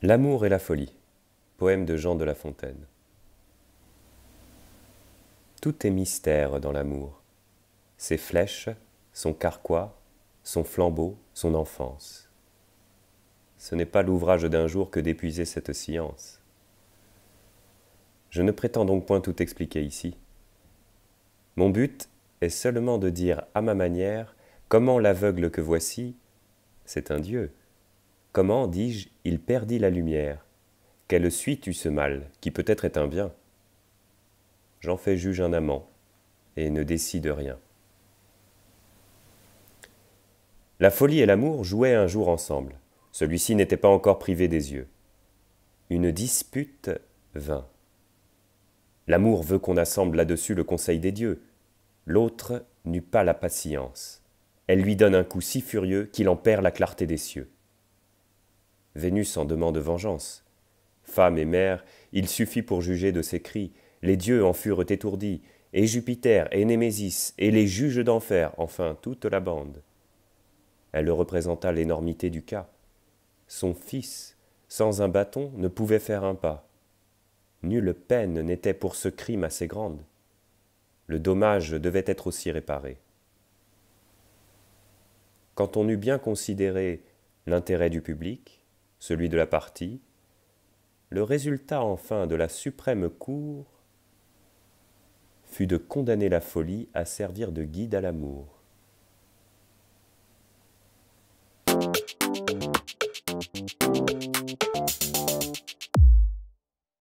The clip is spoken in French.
L'amour et la folie. Poème de Jean de La Fontaine. Tout est mystère dans l'amour. Ses flèches, son carquois, son flambeau, son enfance. Ce n'est pas l'ouvrage d'un jour que d'épuiser cette science. Je ne prétends donc point tout expliquer ici. Mon but est seulement de dire à ma manière comment l'aveugle que voici, c'est un Dieu. Comment, dis-je, il perdit la lumière. Quelle suite eut ce mal, qui peut-être est un bien? J'en fais juge un amant, et ne décide rien. La folie et l'amour jouaient un jour ensemble. Celui-ci n'était pas encore privé des yeux. Une dispute vint. L'amour veut qu'on assemble là-dessus le conseil des dieux. L'autre n'eut pas la patience. Elle lui donne un coup si furieux qu'il en perd la clarté des cieux. Vénus en demande vengeance. Femme et mère, il suffit pour juger de ses cris. Les dieux en furent étourdis, et Jupiter, et Némésis, et les juges d'enfer, enfin toute la bande. Elle représenta l'énormité du cas. Son fils, sans un bâton, ne pouvait faire un pas. Nulle peine n'était pour ce crime assez grande. Le dommage devait être aussi réparé. Quand on eut bien considéré l'intérêt du public, celui de la partie, le résultat enfin de la suprême cour fut de condamner la folie à servir de guide à l'amour.